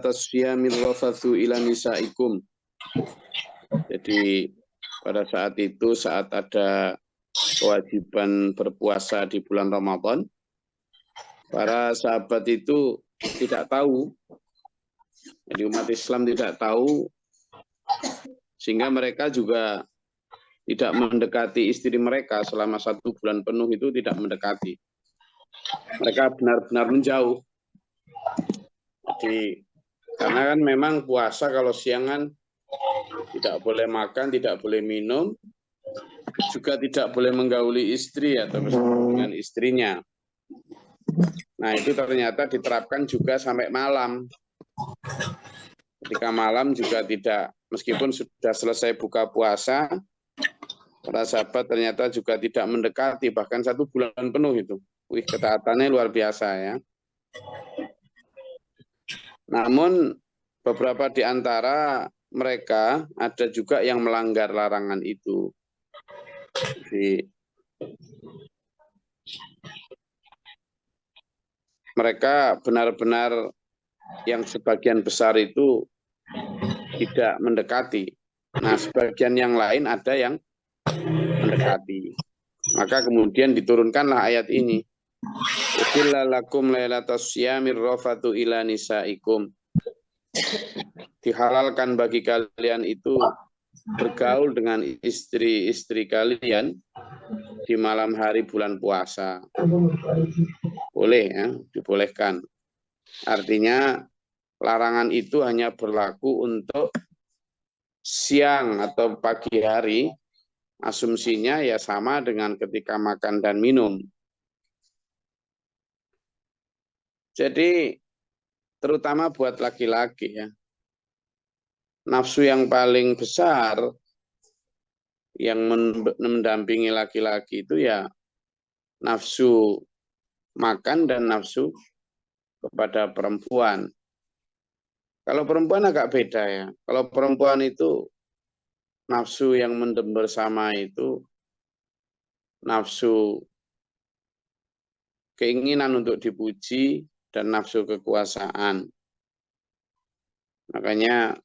tasfiyamir rafathu ila nisaikum. Jadi pada saat itu, saat ada kewajiban berpuasa di bulan Ramadan, para sahabat itu tidak tahu, jadi umat Islam tidak tahu, sehingga mereka juga tidak mendekati istri mereka selama 1 bulan penuh itu tidak mendekati. Mereka benar-benar menjauh. Jadi karena kan memang puasa kalau siangan tidak boleh makan, tidak boleh minum, juga tidak boleh menggauli istri atau dengan istrinya. Nah itu ternyata diterapkan juga sampai malam. Ketika malam juga tidak, meskipun sudah selesai buka puasa, para sahabat ternyata juga tidak mendekati, bahkan 1 bulan penuh itu. Wih, ketaatannya luar biasa ya. Namun beberapa di antara mereka ada juga yang melanggar larangan itu. Jadi, mereka benar-benar yang sebagian besar itu tidak mendekati. Nah, sebagian yang lain ada yang mendekati. Maka kemudian diturunkanlah ayat ini. Uhilla lakum lailatas syamir rafatu ila nisaikum. Dihalalkan bagi kalian itu bergaul dengan istri-istri kalian di malam hari bulan puasa. Boleh ya, dibolehkan. Artinya larangan itu hanya berlaku untuk siang atau pagi hari. Asumsinya ya sama dengan ketika makan dan minum. Jadi terutama buat laki-laki ya. Nafsu yang paling besar yang mendampingi laki-laki itu ya nafsu makan dan nafsu kepada perempuan. Kalau perempuan agak beda ya. Kalau perempuan itu nafsu yang mendem bersama itu nafsu keinginan untuk dipuji dan nafsu kekuasaan. Makanya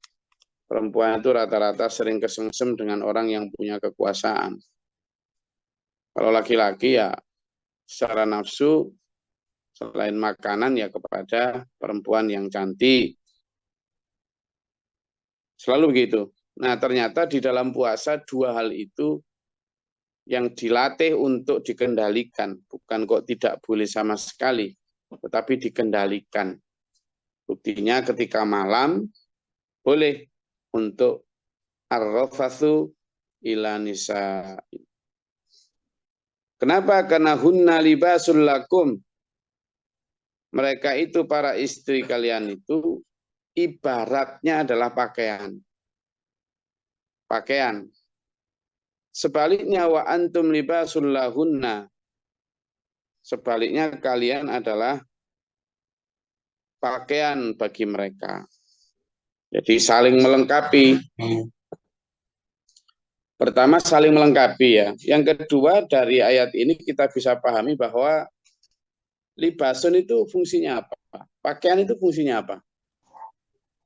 perempuan itu rata-rata sering kesengsem dengan orang yang punya kekuasaan. Kalau laki-laki ya secara nafsu selain makanan ya kepada perempuan yang cantik. Selalu begitu. Nah ternyata di dalam puasa 2 hal itu yang dilatih untuk dikendalikan. Bukan kok tidak boleh sama sekali, tetapi dikendalikan. Buktinya ketika malam boleh untuk ar-rafathu ila nisa. Kenapa? Karena hunna libasul lakum. Mereka itu para istri kalian itu ibaratnya adalah pakaian. Pakaian. Sebaliknya wa antum libasul lahunna. Sebaliknya kalian adalah pakaian bagi mereka. Jadi saling melengkapi. Pertama saling melengkapi ya. Yang kedua dari ayat ini kita bisa pahami bahwa libasun itu fungsinya apa? Pakaian itu fungsinya apa?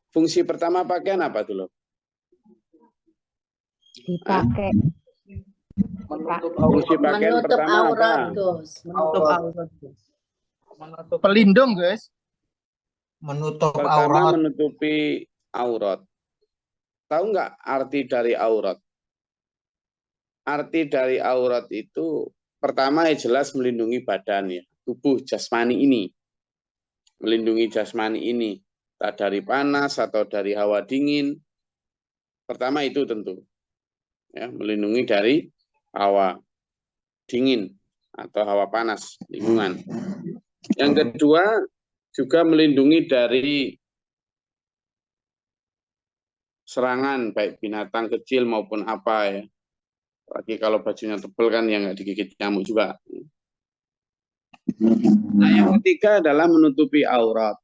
Fungsi pertama pakaian apa dulu? Dipakai. Fungsi pakaian menutup pertama aurat, apa? Gus. Menutup aurat. Pelindung, guys. Menutup Pertama aurat. menutupi aurat. Tahu nggak arti dari aurat? Arti dari aurat itu pertama ya jelas melindungi badan ya, tubuh jasmani ini. Melindungi jasmani ini, tak dari panas atau dari hawa dingin. Pertama itu tentu. Ya, melindungi dari hawa dingin atau hawa panas lingkungan. Yang kedua juga melindungi dari serangan baik binatang kecil maupun apa ya. Lagi kalau bajunya tebal kan ya nggak digigit nyamuk juga. Nah yang ketiga adalah menutupi aurat.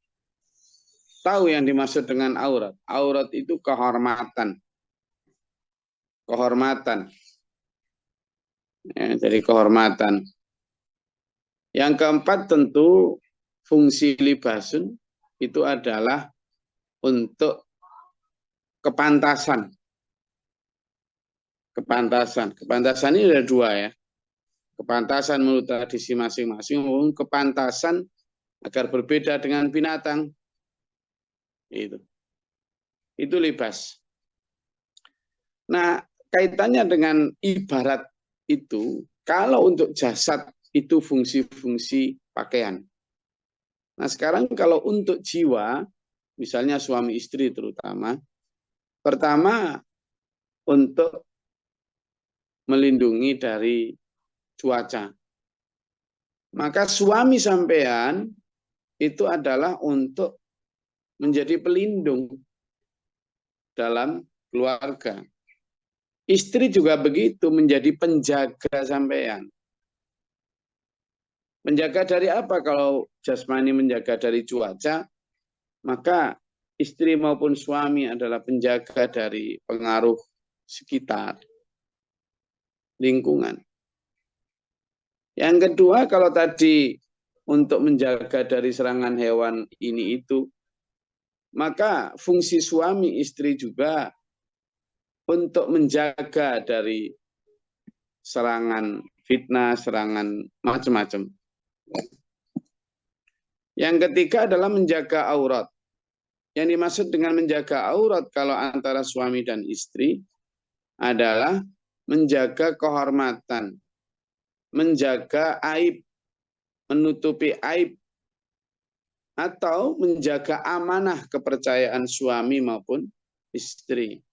Tahu yang dimaksud dengan aurat? Aurat itu kehormatan. Kehormatan. Ya, jadi kehormatan. Yang keempat tentu fungsi libasun itu adalah untuk kepantasan. Kepantasan ini ada dua ya. Kepantasan menurut tradisi masing-masing, maupun kepantasan agar berbeda dengan binatang. Itu libas. Nah, kaitannya dengan ibarat itu, kalau untuk jasad itu fungsi-fungsi pakaian. Nah, sekarang kalau untuk jiwa, misalnya suami istri terutama, pertama untuk melindungi dari cuaca. Maka suami sampean itu adalah untuk menjadi pelindung dalam keluarga. Istri juga begitu, menjadi penjaga sampean. Menjaga dari apa? Kalau jasmani menjaga dari cuaca, maka istri maupun suami adalah penjaga dari pengaruh sekitar, lingkungan. Yang kedua, kalau tadi untuk menjaga dari serangan hewan ini itu, maka fungsi suami istri juga untuk menjaga dari serangan fitnah, serangan macam-macam. Yang ketiga adalah menjaga aurat. Yang dimaksud dengan menjaga aurat kalau antara suami dan istri adalah menjaga kehormatan, menjaga aib, menutupi aib, atau menjaga amanah kepercayaan suami maupun istri.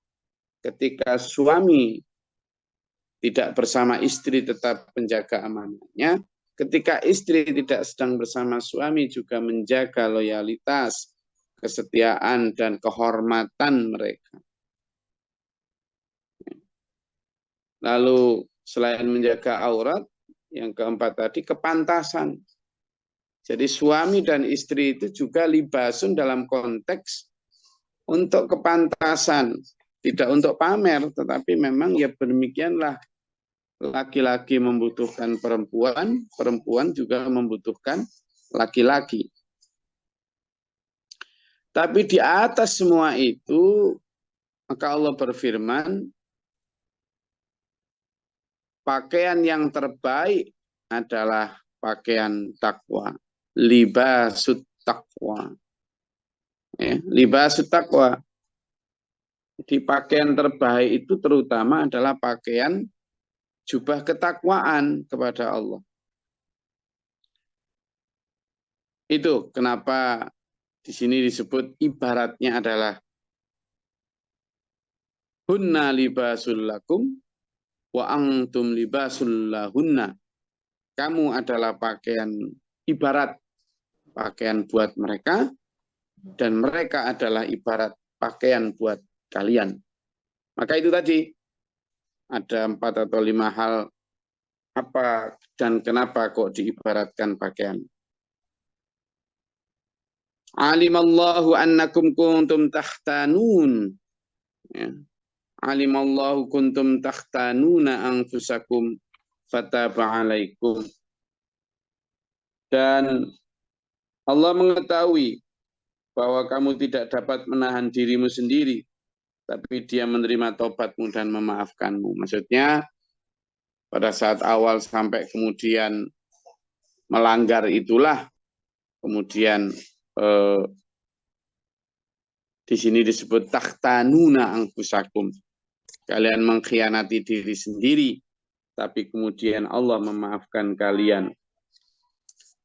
Ketika suami tidak bersama istri tetap menjaga amanahnya, ketika istri tidak sedang bersama suami juga menjaga loyalitas, kesetiaan, dan kehormatan mereka. Lalu selain menjaga aurat, yang keempat tadi kepantasan. Jadi suami dan istri itu juga libasun dalam konteks untuk kepantasan. Tidak untuk pamer, tetapi memang ya demikianlah. Laki-laki membutuhkan perempuan, perempuan juga membutuhkan laki-laki. Tapi di atas semua itu, maka Allah berfirman, pakaian yang terbaik adalah pakaian takwa. Libasut takwa. Libasut takwa. Di pakaian terbaik itu terutama adalah pakaian jubah ketakwaan kepada Allah. Itu kenapa di sini disebut ibaratnya adalah hunna libasul lakum wa antum libasul lahunna. Kamu adalah pakaian ibarat pakaian buat mereka dan mereka adalah ibarat pakaian buat kalian. Maka itu tadi ada 4 atau 5 hal apa dan kenapa kok diibaratkan pakaian. Alimallahu annakum kuntum takhtanun. Ya. Alimallahu kuntum takhtanuna anfusakum fataba alaikum. Dan Allah mengetahui bahwa kamu tidak dapat menahan dirimu sendiri, tapi Dia menerima tobatmu dan memaafkanmu. Maksudnya pada saat awal sampai kemudian melanggar itulah kemudian di sini disebut takhtanuna anfusakum. Kalian mengkhianati diri sendiri, tapi kemudian Allah memaafkan kalian.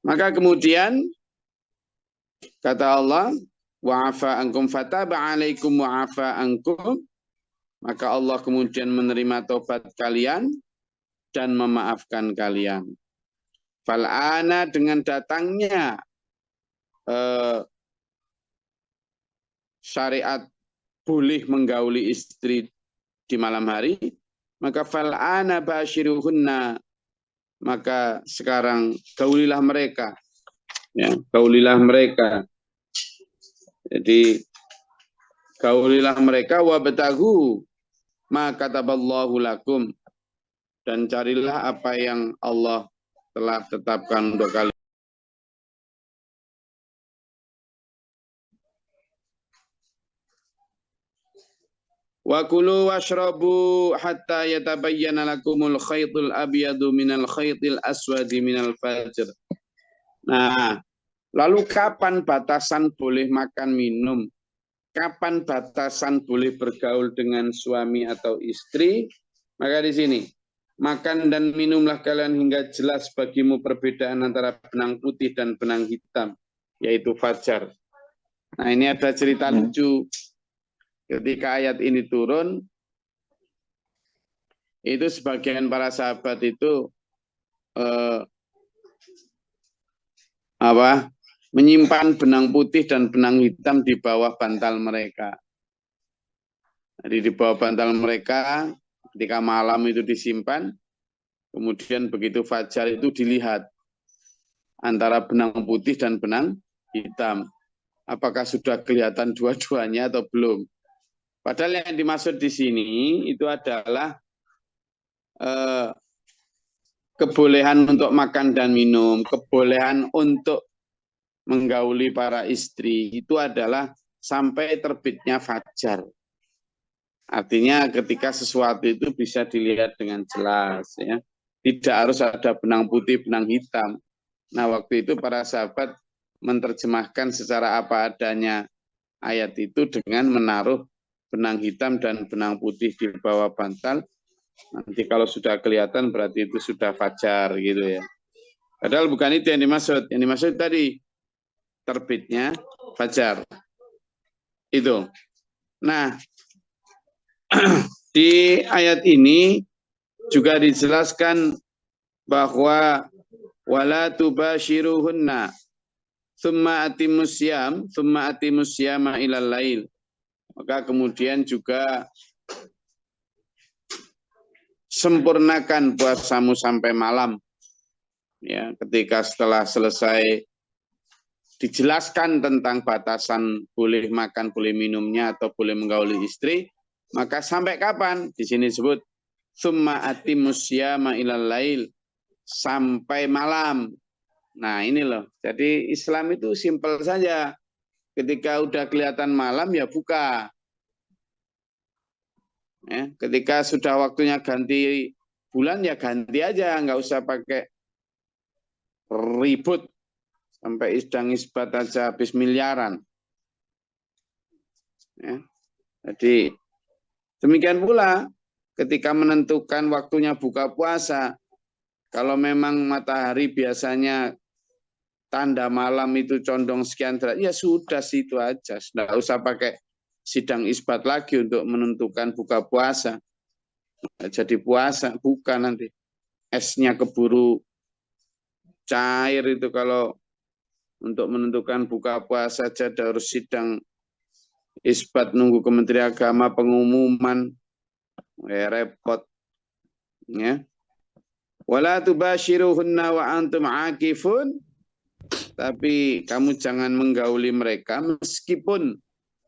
Maka kemudian kata Allah, wa'afa ankum fataba alaikum wa'afa ankum. Maka Allah kemudian menerima tobat kalian dan memaafkan kalian. Fal'ana dengan datangnya syariat boleh menggauli istri di malam hari, maka fal'ana basyiruhunna, maka sekarang gaulilah mereka. Ya, gaulilah mereka. Jadi gaulilah mereka wabtaghu ma kataballahu lakum, dan carilah apa yang Allah telah tetapkan untuk kalian. Wa kulu washrabu hatta yatabayyana lakumul khaytul abyadu minal khaytil aswadi minal fajr. Nah, lalu kapan batasan boleh makan minum? Kapan batasan boleh bergaul dengan suami atau istri? Maka di sini, makan dan minumlah kalian hingga jelas bagimu perbedaan antara benang putih dan benang hitam, yaitu fajar. Nah, ini ada cerita lucu. Ketika ayat ini turun, itu sebagian para sahabat itu menyimpan benang putih dan benang hitam di bawah bantal mereka. Jadi di bawah bantal mereka, ketika malam itu disimpan, kemudian begitu fajar itu dilihat antara benang putih dan benang hitam. Apakah sudah kelihatan dua-duanya atau belum? Padahal yang dimaksud di sini itu adalah kebolehan untuk makan dan minum, kebolehan untuk menggauli para istri, itu adalah sampai terbitnya fajar. Artinya ketika sesuatu itu bisa dilihat dengan jelas, ya. Tidak harus ada benang putih, benang hitam. Nah, waktu itu para sahabat menerjemahkan secara apa adanya ayat itu dengan menaruh benang hitam dan benang putih di bawah bantal. Nanti kalau sudah kelihatan berarti itu sudah fajar gitu ya. Padahal bukan itu yang dimaksud. Yang dimaksud tadi terbitnya fajar. Itu. Nah, di ayat ini juga dijelaskan bahwa wala tubashiruhunna tsumma atimus syama ilal lail. Maka kemudian juga sempurnakan puasamu sampai malam. Ya, ketika setelah selesai dijelaskan tentang batasan boleh makan, boleh minumnya atau boleh menggauli istri, maka sampai kapan? Di sini disebut summa atimus syama ilal lail, sampai malam. Nah, ini loh. Jadi Islam itu simpel saja. Ketika udah kelihatan malam ya buka. Ya, ketika sudah waktunya ganti bulan ya ganti aja, nggak usah pakai ribut sampai isdang isbat aja habis miliaran. Ya. Jadi demikian pula ketika menentukan waktunya buka puasa, kalau memang matahari biasanya tanda malam itu condong sekian derajat, ya sudah situ aja, nggak usah pakai sidang isbat lagi untuk menentukan buka puasa. Jadi puasa bukan nanti esnya keburu cair itu kalau untuk menentukan buka puasa saja harus sidang isbat nunggu Kementerian Agama pengumuman, repot. Ya. Wala tubashiruhunna wa antum akifun, tapi kamu jangan menggauli mereka meskipun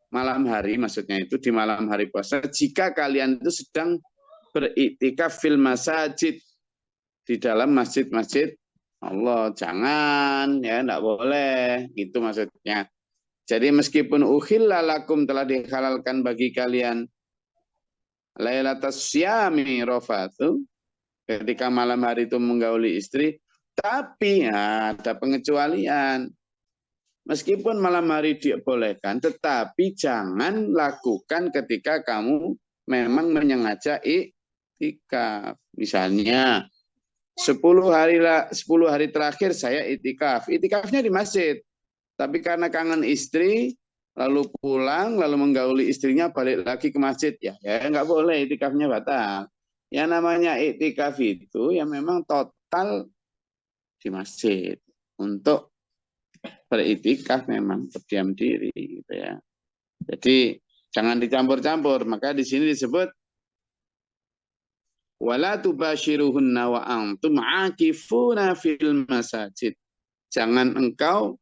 malam hari, maksudnya itu di malam hari puasa, jika kalian itu sedang beriktikaf fil masajid, di dalam masjid-masjid Allah, jangan, ya enggak boleh, gitu maksudnya. Jadi meskipun uhilla lakum, telah dihalalkan bagi kalian lailatas syami rafatu, ketika malam hari itu menggauli istri, tapi ya, ada pengecualian. Meskipun malam hari dibolehkan, tetapi jangan lakukan ketika kamu memang menyengaja iktikaf. Misalnya 10 hari terakhir saya itikaf. Itikafnya di masjid. Tapi karena kangen istri, lalu pulang, lalu menggauli istrinya, balik lagi ke masjid. Ya nggak boleh, itikafnya batal. Yang namanya iktikaf itu ya memang total di masjid. Untuk beritikaf memang berdiam diri. Gitu ya. Jadi jangan dicampur-campur. Maka di sini disebut wala tubashiruhunna wa antum akifuna fil masajid. Jangan engkau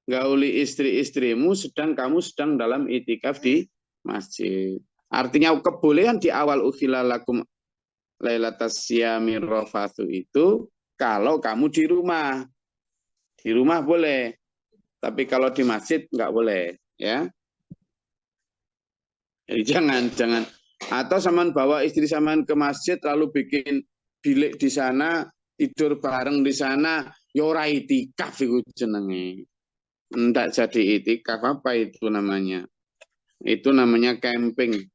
menggauli istri-istrimu sedang kamu sedang dalam itikaf di masjid. Artinya kebolehan di awal ukhila lakum lailatas syami rafathu itu kalau kamu di rumah. Di rumah boleh. Tapi kalau di masjid nggak boleh, ya. Jadi jangan. Atau saman bawa istri saman ke masjid lalu bikin bilik di sana, tidur bareng di sana, ya ora itikaf itu jenenge. Enggak jadi itikaf, apa itu namanya? Itu namanya camping.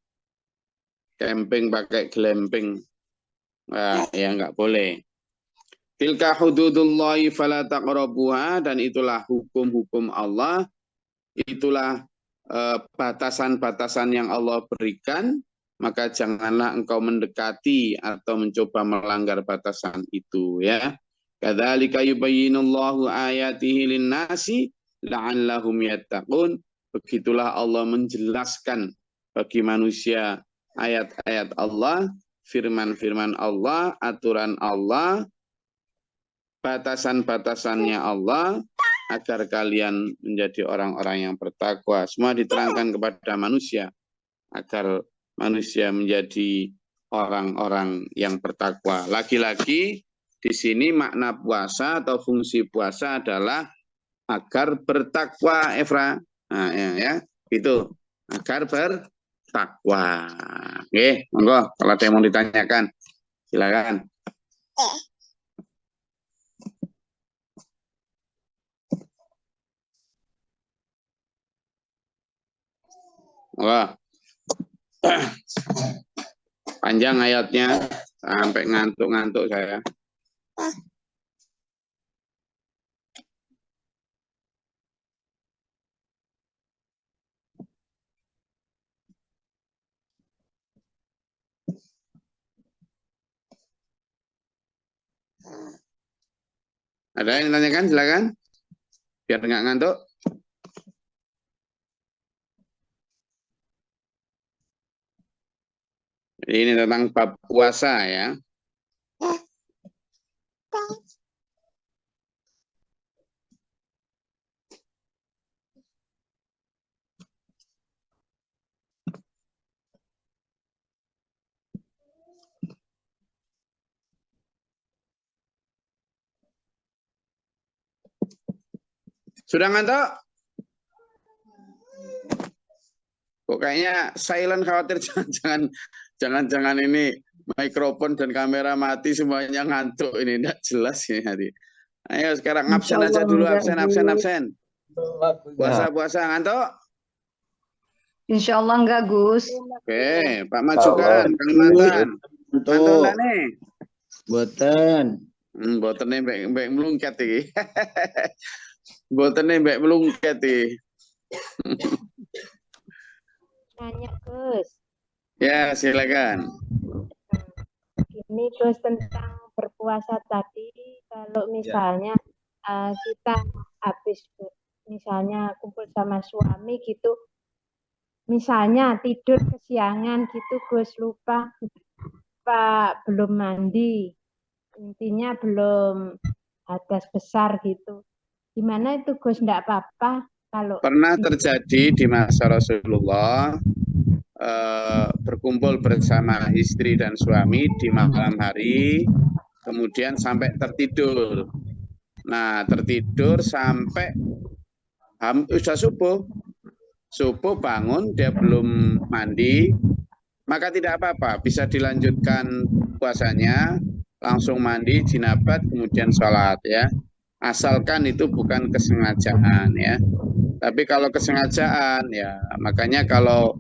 Camping pakai glamping. Nah, ya nggak boleh. Tilka hududullahi fala taqrabuha, dan itulah hukum-hukum Allah, itulah batasan-batasan yang Allah berikan, maka janganlah engkau mendekati atau mencoba melanggar batasan itu, ya. Kadzalika yubayyinullahu ayatihi lin-nasi la'allahum yattaqun. Begitulah Allah menjelaskan bagi manusia ayat-ayat Allah, firman-firman Allah, aturan Allah, batasan-batasannya Allah, agar kalian menjadi orang-orang yang bertakwa. Semua diterangkan kepada manusia agar manusia menjadi orang-orang yang bertakwa. Lagi-lagi di sini makna puasa atau fungsi puasa adalah agar bertakwa, Evra. Nah, ya, itu agar bertakwa. Oke, monggo kalau ada yang mau ditanyakan, silakan. Wah, panjang ayatnya sampai ngantuk-ngantuk saya. Ada yang tanyakan, silakan. Biar nggak ngantuk. Ini tentang bab puasa, ya. Sudah ngantuk? Kok kayaknya silent, khawatir jangan ini mikrofon dan kamera mati semuanya ngantuk, ini enggak jelas ini hari. Ayo sekarang absen aja dulu, absen. Puasa ngantuk? Insya Allah enggak, Gus. Oke, Pak Majukan, Kalimantan. Ngantuk enggak nih? Boten. Boten mbek melungket iki. Boten mbek melungket iki. Nanya Gus, Ya, silakan. ini Gus tentang berpuasa tadi, kalau misalnya kita habis misalnya kumpul sama suami gitu, misalnya tidur kesiangan gitu Gus, lupa Pak belum mandi, intinya belum hadas besar gitu. Gimana itu Gus, enggak apa-apa kalau Pernah terjadi di masa Rasulullah, berkumpul bersama istri dan suami di malam hari, kemudian sampai tertidur. Nah, tertidur sampai sudah subuh bangun, dia belum mandi, maka tidak apa-apa, bisa dilanjutkan puasanya, langsung mandi, jinabat, kemudian sholat, ya. Asalkan itu bukan kesengajaan, ya. Tapi kalau kesengajaan, ya makanya kalau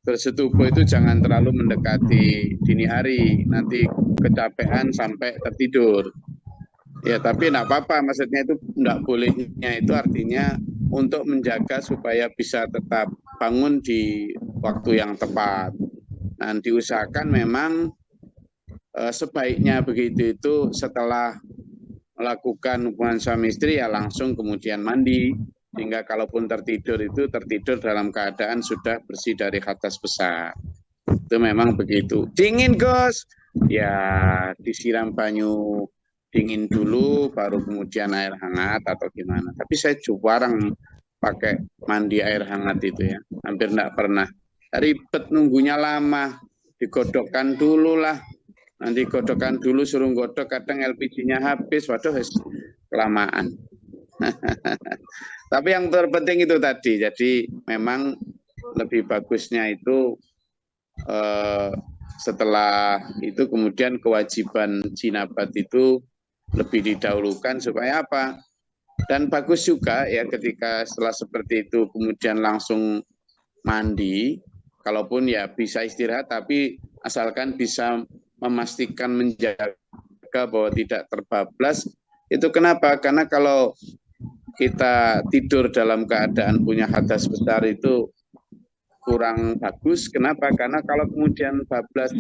bersetubuh itu jangan terlalu mendekati dini hari, nanti kecapean sampai tertidur. Ya, tapi enggak apa-apa, maksudnya itu enggak bolehnya itu artinya untuk menjaga supaya bisa tetap bangun di waktu yang tepat. Dan diusahakan memang sebaiknya begitu itu setelah melakukan hubungan suami istri ya langsung kemudian mandi, sehingga kalaupun tertidur itu tertidur dalam keadaan sudah bersih dari hadas besar. Itu memang begitu. Dingin Gus, ya disiram banyu dingin dulu, baru kemudian air hangat atau gimana. Tapi saya jarang pakai mandi air hangat itu, ya, hampir enggak pernah. Ribet nunggunya lama, digodokkan dulu lah. Nanti godokan dulu, suruh godok, kadang LPG-nya habis, waduh kelamaan. Tapi yang terpenting itu tadi, jadi memang lebih bagusnya itu setelah itu kemudian kewajiban jinabat itu lebih didahulukan supaya apa? Dan bagus juga ya ketika setelah seperti itu kemudian langsung mandi, kalaupun ya bisa istirahat tapi asalkan bisa memastikan menjaga bahwa tidak terbablas. Itu kenapa? Karena kalau kita tidur dalam keadaan punya hadas besar itu kurang bagus. Kenapa? Karena kalau kemudian bablas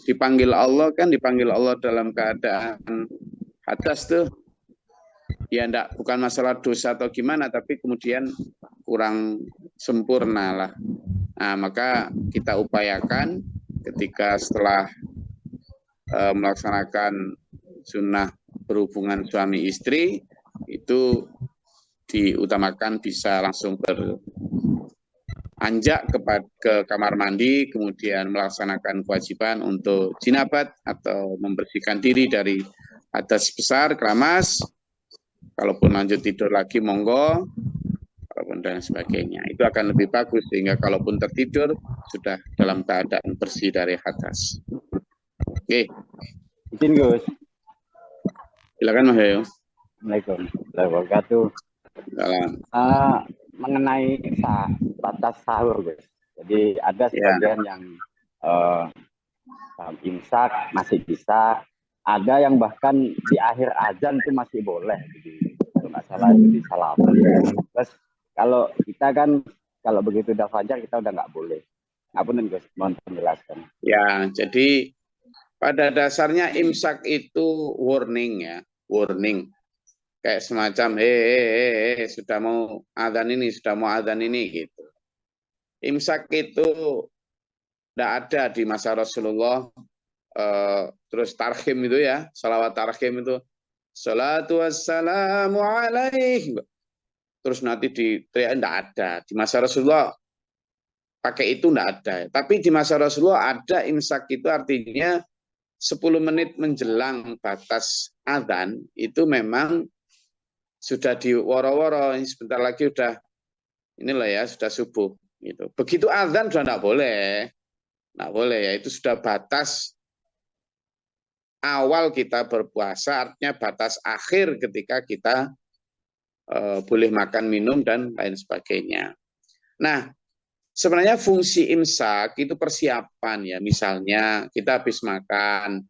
dipanggil Allah kan dipanggil Allah dalam keadaan hadas tuh ya enggak, bukan masalah dosa atau gimana, tapi kemudian kurang sempurna lah. Nah, maka kita upayakan ketika setelah melaksanakan sunnah berhubungan suami istri itu diutamakan bisa langsung beranjak ke kamar mandi, kemudian melaksanakan kewajiban untuk jinabat atau membersihkan diri dari hadas besar, keramas. Kalaupun lanjut tidur lagi, monggo, kalaupun dan sebagainya. Itu akan lebih bagus, sehingga kalaupun tertidur, sudah dalam keadaan bersih dari hadas. Oke. Izin Gus. Silakan Mas Ayu. Assalamualaikum warahmatullahi wabarakatuh. Salam. Mengenai batas sahur Gus. Jadi ada sebagian yang imsak masih bisa, ada yang bahkan di akhir azan itu masih boleh. Jadi itu nggak salah itu di salam. Terus kalau kita kan kalau begitu udah fajar kita udah nggak boleh. Ngapunten Gus, mohon penjelasan. Ya, jadi pada dasarnya imsak itu warning ya, warning. Kayak semacam sudah mau adzan ini gitu. Imsak itu tidak ada di masa Rasulullah. Terus tarhim itu ya, salawat tarhim itu salatu wassalamu alaih. Terus nanti diteriak, tidak ada. Di masa Rasulullah pakai itu tidak ada. Tapi di masa Rasulullah ada imsak itu artinya 10 menit menjelang batas adzan itu memang sudah di woro-woro, sebentar lagi udah inilah ya, sudah subuh gitu. Begitu adzan sudah tidak boleh. Tidak boleh ya, itu sudah batas awal kita berpuasa, artinya batas akhir ketika kita boleh makan, minum, dan lain sebagainya. Nah, sebenarnya fungsi imsak itu persiapan ya, misalnya kita habis makan,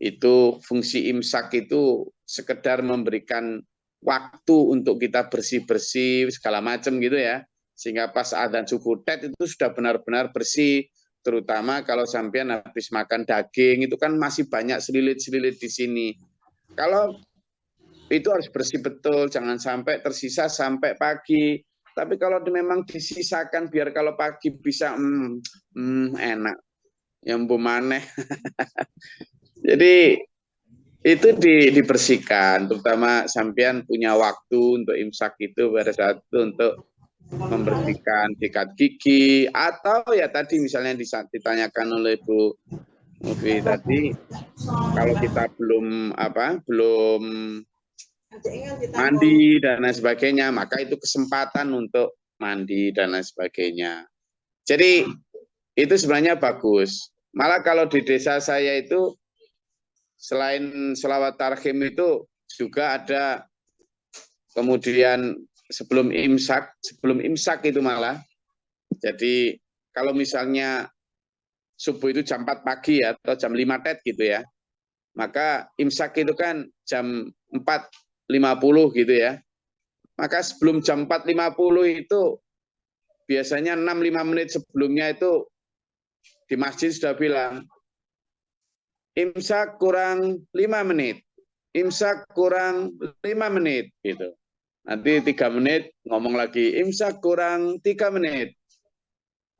itu fungsi imsak itu sekedar memberikan waktu untuk kita bersih-bersih, segala macam gitu ya, sehingga pas adzan subuh tet itu sudah benar-benar bersih. Terutama kalau sampean habis makan daging, itu kan masih banyak selilit-selilit di sini. Kalau itu harus bersih betul, jangan sampai tersisa sampai pagi. Tapi kalau memang disisakan biar kalau pagi bisa enak, yang bumaneh. Jadi itu dibersihkan, terutama sampean punya waktu untuk imsak itu pada saat itu untuk membersihkan sikat gigi, atau ya tadi misalnya ditanyakan oleh Bu Mufi tadi, kalau kita belum mandi dan lain sebagainya, maka itu kesempatan untuk mandi dan lain sebagainya. Jadi itu sebenarnya bagus. Malah kalau di desa saya itu selain selawat tarhim itu juga ada kemudian sebelum imsak itu malah. Jadi kalau misalnya subuh itu jam 4 pagi ya, atau jam 5 tet gitu ya, maka imsak itu kan jam 4.50 gitu ya. Maka sebelum jam 4.50 itu biasanya 6-5 menit sebelumnya itu di masjid sudah bilang, imsak kurang 5 menit, imsak kurang 5 menit gitu. Nanti 3 menit ngomong lagi, imsak kurang 3 menit.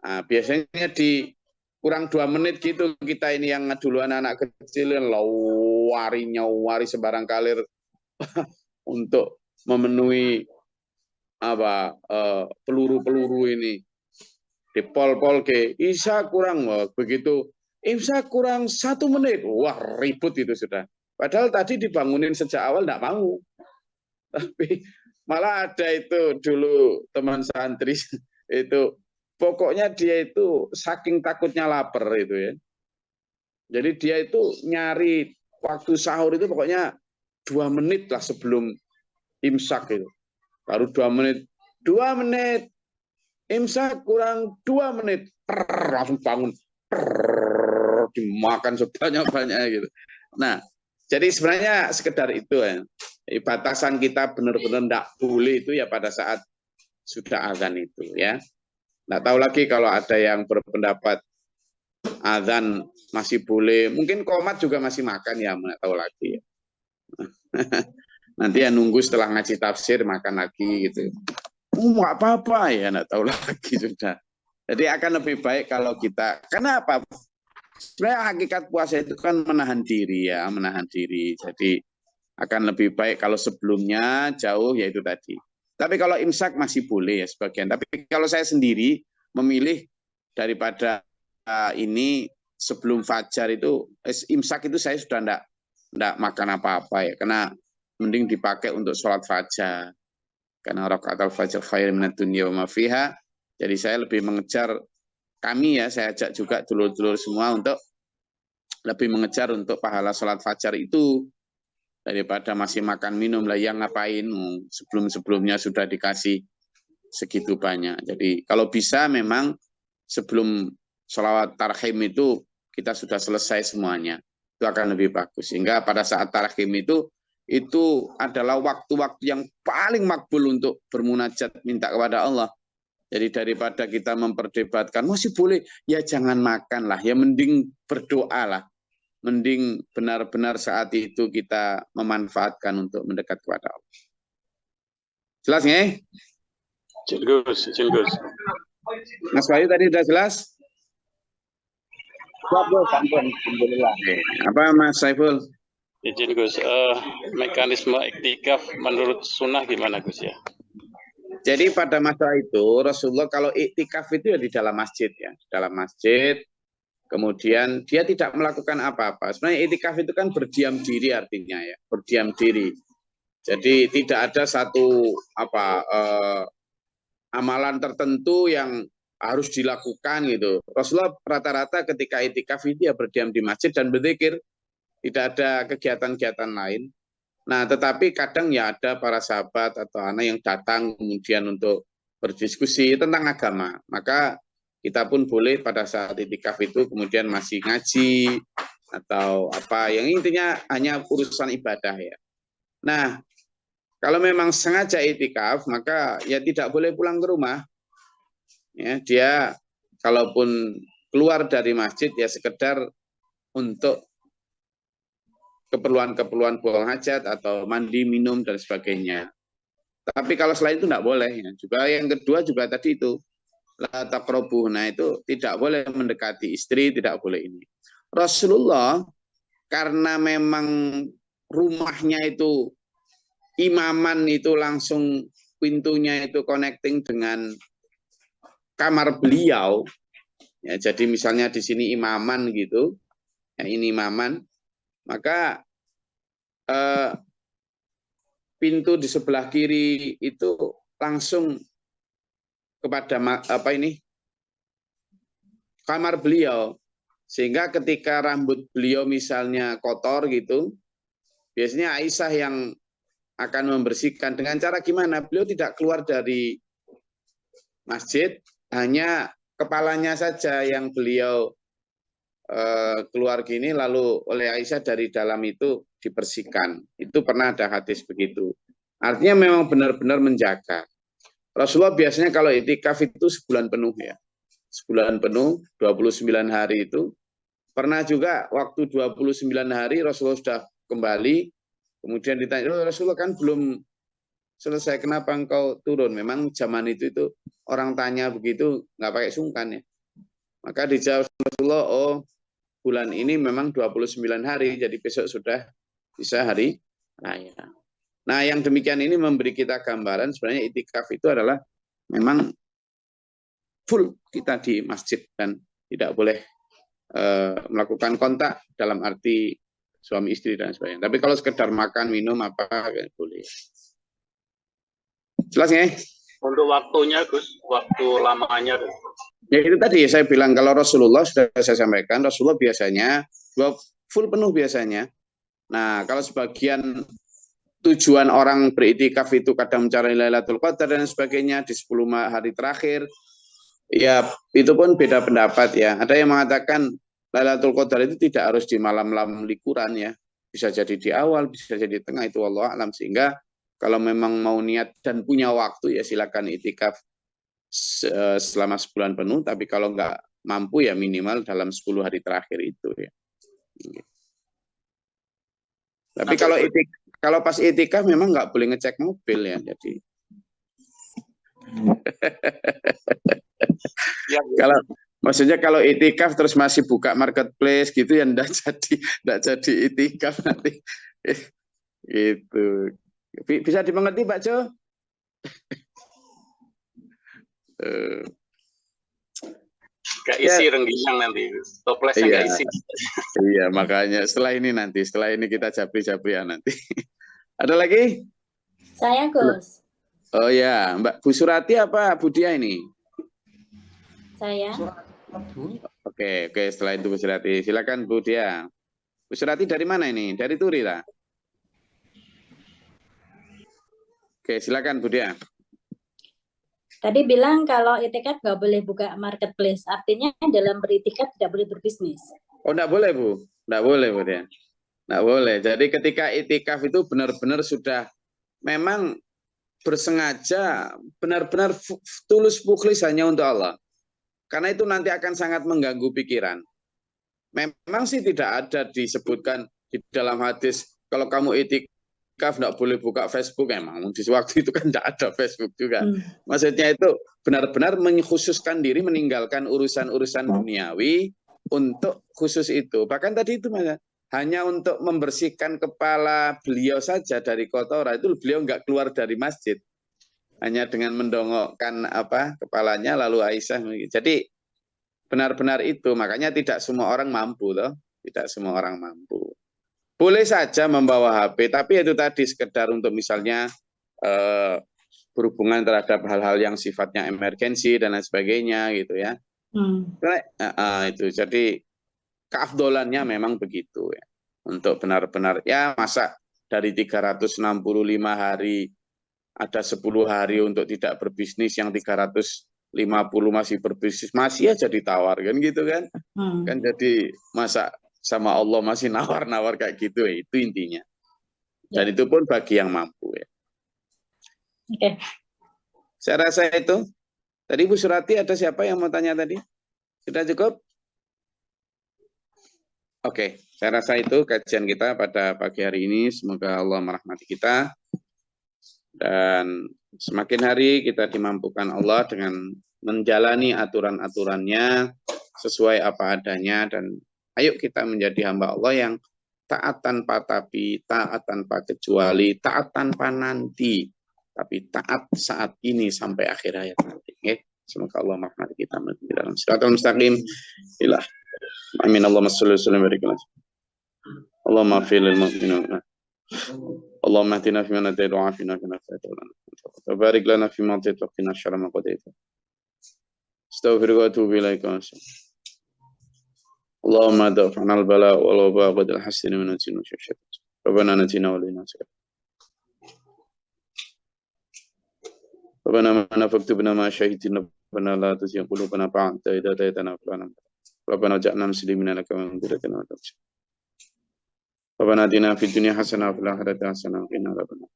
Nah, biasanya di kurang 2 menit gitu kita ini yang dulu anak-anak kecil yang nyawari sembarang kalir untuk memenuhi peluru-peluru ini. Dipol-pol ke Isa kurang, begitu imsak kurang 1 menit, wah ribut itu sudah. Padahal tadi dibangunin sejak awal tidak mau. Tapi Malah ada itu dulu teman santri itu pokoknya dia itu saking takutnya lapar itu ya. Jadi dia itu nyari waktu sahur itu pokoknya 2 menit lah sebelum imsak itu. Baru 2 menit. 2 menit. Imsak kurang 2 menit. Langsung bangun. Dimakan sebanyak-banyaknya gitu. Nah, jadi sebenarnya sekedar itu ya. Batasan kita benar-benar tidak boleh itu ya pada saat sudah azan itu ya. Nggak tahu lagi kalau ada yang berpendapat azan masih boleh, mungkin qomat juga masih makan ya, nggak tahu lagi ya. Nanti ya nunggu setelah ngaji tafsir makan lagi gitu. Nggak apa-apa ya, nggak tahu lagi sudah. Jadi akan lebih baik kalau kita, karena apa? Sebenarnya hakikat puasa itu kan menahan diri ya, menahan diri. Jadi akan lebih baik kalau sebelumnya jauh yaitu tadi. Tapi kalau imsak masih boleh ya sebagian. Tapi kalau saya sendiri memilih daripada ini sebelum fajar itu imsak itu saya sudah enggak makan apa-apa ya, karena mending dipakai untuk sholat fajar. Karena rakaatul fajr khair minad dunya wa ma fiha. Jadi saya lebih mengejar kami ya, saya ajak juga dulur-dulur semua untuk lebih mengejar untuk pahala sholat fajar itu daripada masih makan minum lah, yang ngapain sebelum-sebelumnya sudah dikasih segitu banyak. Jadi kalau bisa memang sebelum sholawat tarhim itu kita sudah selesai semuanya, itu akan lebih bagus. Sehingga pada saat tarhim itu adalah waktu-waktu yang paling makbul untuk bermunajat minta kepada Allah. Jadi daripada kita memperdebatkan masih boleh, ya jangan makan lah, ya mending berdoa lah. Mending benar-benar saat itu kita memanfaatkan untuk mendekat kepada Allah. Jelas nggak? Jelas. Mas Bayu tadi sudah jelas? Siap, Gus. Alhamdulillah. Apa Mas Saiful? Izin Gus, mekanisme iktikaf menurut sunnah gimana Gus ya? Jadi pada masa itu Rasulullah kalau iktikaf itu ya di dalam masjid ya, di dalam masjid. Kemudian dia tidak melakukan apa-apa. Sebenarnya iktikaf itu kan berdiam diri artinya ya, berdiam diri. Jadi tidak ada satu amalan tertentu yang harus dilakukan gitu. Rasulullah rata-rata ketika iktikaf itu ya berdiam di masjid dan berzikir, tidak ada kegiatan-kegiatan lain. Nah, tetapi kadang ya ada para sahabat atau anak yang datang kemudian untuk berdiskusi tentang agama. Maka kita pun boleh pada saat iktikaf itu kemudian masih ngaji atau apa, yang intinya hanya urusan ibadah ya. Nah, kalau memang sengaja iktikaf maka ya tidak boleh pulang ke rumah. Ya, dia kalaupun keluar dari masjid ya sekedar untuk keperluan-keperluan buang hajat atau mandi, minum dan sebagainya. Tapi kalau selain itu tidak boleh ya. Juga yang kedua juga tadi itu la taqrabu. Nah, itu tidak boleh mendekati istri, tidak boleh ini. Rasulullah karena memang rumahnya itu imaman itu langsung pintunya itu connecting dengan kamar beliau. Ya, jadi misalnya di sini imaman gitu. Ya, ini imaman, maka pintu di sebelah kiri itu langsung kepada kamar beliau, sehingga ketika rambut beliau misalnya kotor gitu, biasanya Aisyah yang akan membersihkan. Dengan cara gimana? Beliau tidak keluar dari masjid, hanya kepalanya saja yang beliau keluar gini, lalu oleh Aisyah dari dalam itu dibersihkan. Itu pernah ada hadis begitu. Artinya memang benar-benar menjaga. Rasulullah biasanya kalau iktikaf itu sebulan penuh ya. Sebulan penuh, 29 hari itu. Pernah juga waktu 29 hari Rasulullah sudah kembali, kemudian ditanya, Rasulullah kan belum selesai, kenapa engkau turun? Memang zaman itu orang tanya begitu nggak pakai sungkan ya. Maka dijawab Rasulullah, oh bulan ini memang 29 hari, jadi besok sudah bisa hari raya. Nah, yang demikian ini memberi kita gambaran sebenarnya iktikaf itu adalah memang full kita di masjid dan tidak boleh melakukan kontak dalam arti suami istri dan sebagainya. Tapi kalau sekedar makan, minum, apa boleh. Jelas ya? Untuk waktunya, Gus, waktu lamanya. Ya itu tadi saya bilang, kalau Rasulullah sudah saya sampaikan, Rasulullah biasanya full penuh biasanya. Nah, kalau sebagian tujuan orang beriktikaf itu kadang mencari Lailatul Qadar dan sebagainya di 10 hari terakhir, ya itu pun beda pendapat ya. Ada yang mengatakan Lailatul Qadar itu tidak harus di malam-malam likuran ya, bisa jadi di awal, bisa jadi di tengah, itu wallahu alam. Sehingga kalau memang mau niat dan punya waktu ya silakan iktikaf selama sebulan penuh, tapi kalau nggak mampu ya minimal dalam 10 hari terakhir itu ya. Tapi kalau pas itikaf memang nggak boleh ngecek mobil ya, jadi Ya, kalau maksudnya kalau itikaf terus masih buka marketplace gitu ya nggak jadi itikaf nanti. Gitu. Bisa dimengerti Pak Jo? Gak isi rengginang nanti, toplesnya gak isi. Iya, makanya setelah ini kita japri-japri ya nanti. Ada lagi? Saya, Gus. Oh ya, Mbak Bu Surati apa Bu Dia ini? Saya. Oke, setelah itu Bu Surati. Silakan Bu Dia. Bu Surati dari mana ini? Dari Turi lah. Oke, silakan Bu Dia. Tadi bilang kalau itikaf nggak boleh buka marketplace, artinya dalam beritikaf tidak boleh berbisnis. Oh, enggak boleh Bu, enggak boleh Bu Dia. Enggak boleh. Jadi ketika itikaf itu benar-benar sudah memang bersengaja, benar-benar tulus mukhlis hanya untuk Allah. Karena itu nanti akan sangat mengganggu pikiran. Memang sih tidak ada disebutkan di dalam hadis kalau kamu itikaf nggak boleh buka Facebook, emang di waktu itu kan tidak ada Facebook juga. Maksudnya itu benar-benar mengkhususkan diri, meninggalkan urusan-urusan duniawi untuk khusus itu. Bahkan tadi itu hanya untuk membersihkan kepala beliau saja dari kotoran, itu beliau nggak keluar dari masjid, hanya dengan mendongokkan kepalanya lalu Aisyah. Jadi benar-benar itu, makanya tidak semua orang mampu loh, tidak semua orang mampu. Boleh saja membawa HP, tapi itu tadi sekedar untuk misalnya berhubungan terhadap hal-hal yang sifatnya emergensi dan lain sebagainya gitu ya. Itu jadi keafdolannya memang begitu ya. Untuk benar-benar ya masa dari 365 hari ada 10 hari untuk tidak berbisnis, yang 350 masih berbisnis, masih aja ditawar kan gitu kan. Kan jadi masa sama Allah masih nawar-nawar kayak gitu ya, itu intinya. Dan itu pun bagi yang mampu ya. Oke. Saya rasa itu. Tadi Bu Surati ada siapa yang mau tanya tadi? Sudah cukup? Oke, saya rasa itu kajian kita pada pagi hari ini. Semoga Allah merahmati kita. Dan semakin hari kita dimampukan Allah dengan menjalani aturan-aturannya sesuai apa adanya. Dan ayo kita menjadi hamba Allah yang taat tanpa tapi, taat tanpa kecuali, taat tanpa nanti. Tapi taat saat ini sampai akhir hayat nanti. Semoga Allah merahmati kita dalam siratal mustaqim. Ilah. Amin. Allahumma sholli wa sallim wa barik alaihi. Allahumma fil lil mu'minin. Allahumma ahdina fi man hadayta wa afina fi man afayta wa barik lana fi ma atayta wa qina syarra ma qadaita. Astaghfiruka wa atubu ilaika. Allahumma daf'ana al-bala wal waba wa al-hasan min al-jinn wa syaitan. Rabbana atina wa lana sakata. Rabbana ma faktubna ma syahidina rabbana la tuzigh qulubana ba'da idh hadaytana wa hab lana Rabbana ja'alna muslimina laka wa min dhurriyyatina ummatan muslimin. Rabbana atina fid dunya hasanah wa fil akhirati hasanah wa qina adzabannar.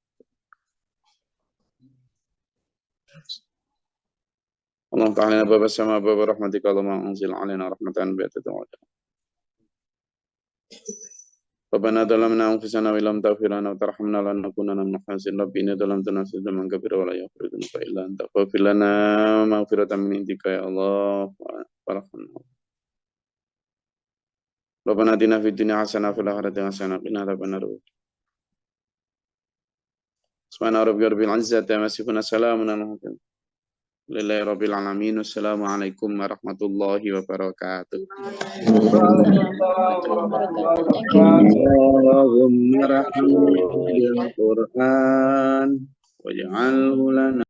Allahumma ta'ala baba sama baba rahmatika Allahumma anzil 'alaina rahmatan bi atadawada. Rabbana dhalamna anfusana wa lam taghfir lana wa tarhamna lanakunanna minal khasirin. Rabbina dhalamna dzulman katsiran wa la yaghfiru dzunuba illa anta faghfir lana maghfiratan min indika ya Allah warhamna. Rabbana atina fid dunya hasanah wa fil akhirati hasanah wa qina adzabannar. Subhana rabbika rabbil izzati amma yasifun, salamun alal mursalin. Lillahi rabbil alamin. Wassalamualaikum warahmatullahi wabarakatuh. Allahumma rahmil Qur'an wa واجعله لنا